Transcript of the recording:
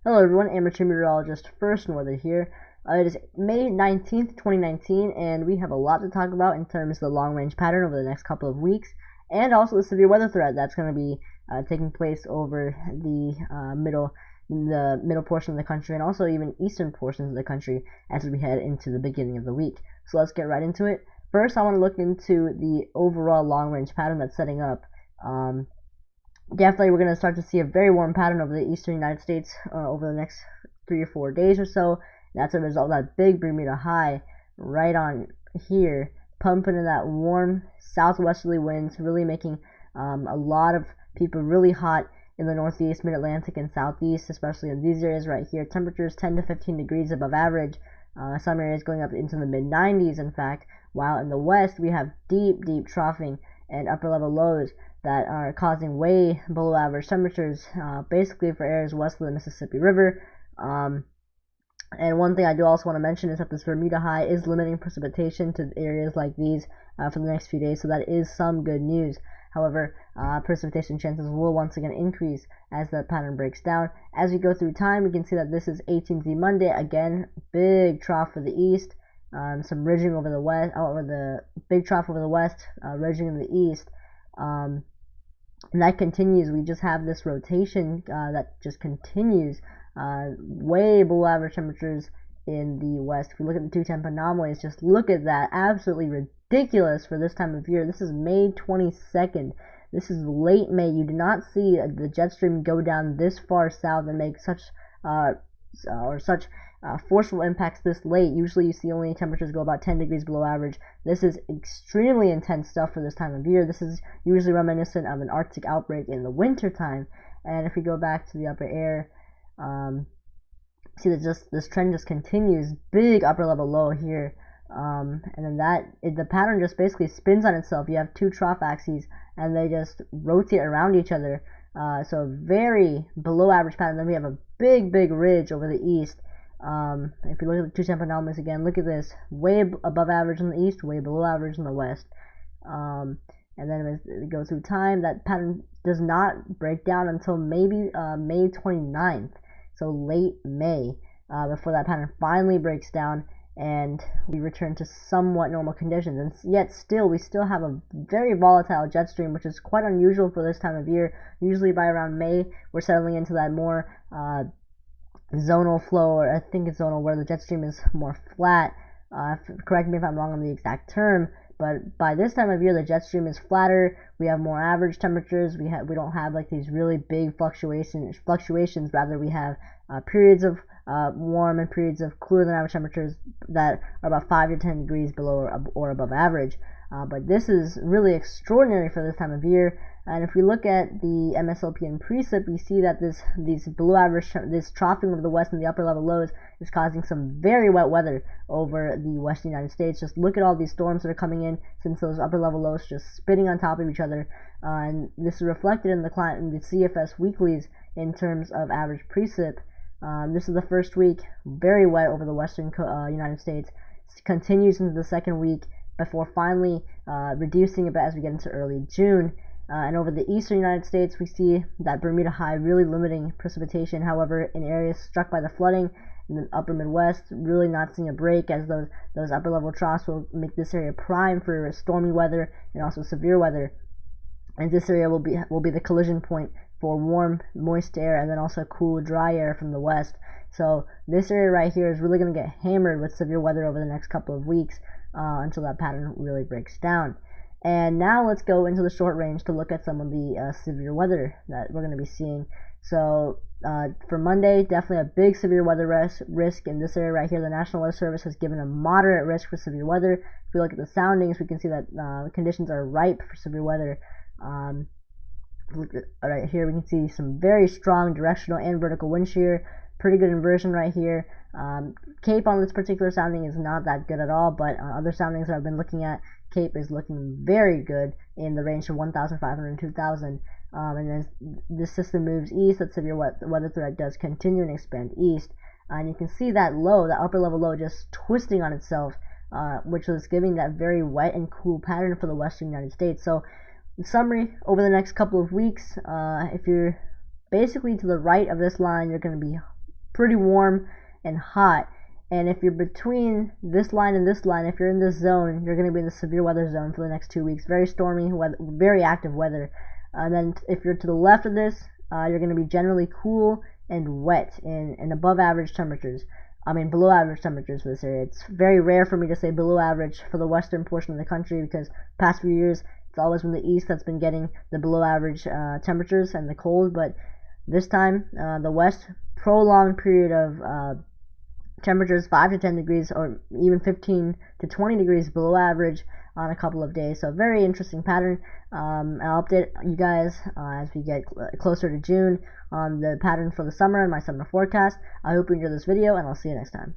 Hello everyone, amateur meteorologist FirstinWeather here. It is May 19th, 2019, and we have a lot to talk about in terms of the long-range pattern over the next couple of weeks, and also the severe weather threat that's going to be taking place over the middle portion of the country, and also even eastern portions of the country as we head into the beginning of the week. So let's get right into it. First, I want to look into the overall long-range pattern that's setting up. Definitely, we're going to start to see a very warm pattern over the eastern United States over the next 3 or 4 days or so. That's a result of that big Bermuda high right on here, pumping in that warm southwesterly winds, really making a lot of people really hot in the northeast, mid-Atlantic, and southeast, especially in these areas right here. Temperatures 10 to 15 degrees above average. Some areas going up into the mid-90s, in fact, while in the west we have deep troughing and upper-level lows that are causing way below average temperatures, basically for areas west of the Mississippi River. And one thing I do also want to mention is that this Bermuda high is limiting precipitation to areas like these for the next few days, so that is some good news. However, precipitation chances will once again increase as the pattern breaks down. As we go through time, we can see that this is 18Z Monday, again, big trough for the east, some ridging over the west, over the big trough over the west, ridging in the east. And that continues. We just have this rotation that just continues way below average temperatures in the west. If we look at the two temp anomalies, just look at that. Absolutely ridiculous for this time of year. This is May 22nd. This is late May. You do not see the jet stream go down this far south and make such forceful impacts this late. Usually you see only temperatures go about 10 degrees below average. This is extremely intense stuff for this time of year. This is usually reminiscent of an Arctic outbreak in the winter time. And if we go back to the upper air, see that this trend just continues. Big upper level low here. And then the pattern just basically spins on itself. You have two trough axes and they just rotate around each other. So very below average pattern. Then we have a big ridge over the east. If you look at the two temp anomalies again, look at this, way above average in the east, way below average in the west. And then as we go through time, that pattern does not break down until maybe May 29th, so late May, before that pattern finally breaks down and we return to somewhat normal conditions. And yet still, we still have a very volatile jet stream, which is quite unusual for this time of year. Usually by around May, we're settling into that more zonal flow, or I think it's zonal, where the jet stream is more flat. Correct me if I'm wrong on the exact term, but by this time of year the jet stream is flatter. We have more average temperatures. We don't have like these really big fluctuations. Rather, we have periods of warm and periods of cooler than average temperatures that are about 5 to 10 degrees below or above average. But this is really extraordinary for this time of year. And if we look at the MSLP and precip, we see that these below average, this troughing of the west and the upper level lows is causing some very wet weather over the western United States. Just look at all these storms that are coming in since those upper level lows just spitting on top of each other. And this is reflected in the CFS weeklies in terms of average precip. This is the first week, very wet over the western United States. It continues into the second week before finally reducing a bit as we get into early June. And over the eastern United States, we see that Bermuda high really limiting precipitation. However, in areas struck by the flooding in the upper Midwest, really not seeing a break, as those upper level troughs will make this area prime for stormy weather and also severe weather. And this area will be the collision point for warm, moist air and then also cool, dry air from the west. So this area right here is really going to get hammered with severe weather over the next couple of weeks until that pattern really breaks down. And now let's go into the short range to look at some of the severe weather that we're going to be seeing. So for Monday, definitely a big severe weather risk in this area right here. The National Weather Service has given a moderate risk for severe weather. If we look at the soundings, we can see that the conditions are ripe for severe weather. Right here, we can see some very strong directional and vertical wind shear. Pretty good inversion right here. Cape on this particular sounding is not that good at all, but other soundings that I've been looking at, Cape is looking very good in the range from 1,500 and 2,000. And as this system moves east, that severe weather threat does continue and expand east. And you can see that low, that upper level low, just twisting on itself, which was giving that very wet and cool pattern for the western United States. So in summary, over the next couple of weeks, if you're basically to the right of this line, you're going to be pretty warm and hot. And if you're between this line and this line, if you're in this zone, you're going to be in the severe weather zone for the next 2 weeks. Very stormy weather, very active weather. And then if you're to the left of this, you're going to be generally cool and wet and above average temperatures. Below average temperatures for this area. It's very rare for me to say below average for the western portion of the country, because past few years it's always been the east that's been getting the below average temperatures and the cold. But this time, the west, prolonged period of temperatures 5 to 10 degrees or even 15 to 20 degrees below average on a couple of days. So very interesting pattern. I'll update you guys as we get closer to June on the pattern for the summer and my summer forecast. I hope you enjoyed this video, and I'll see you next time.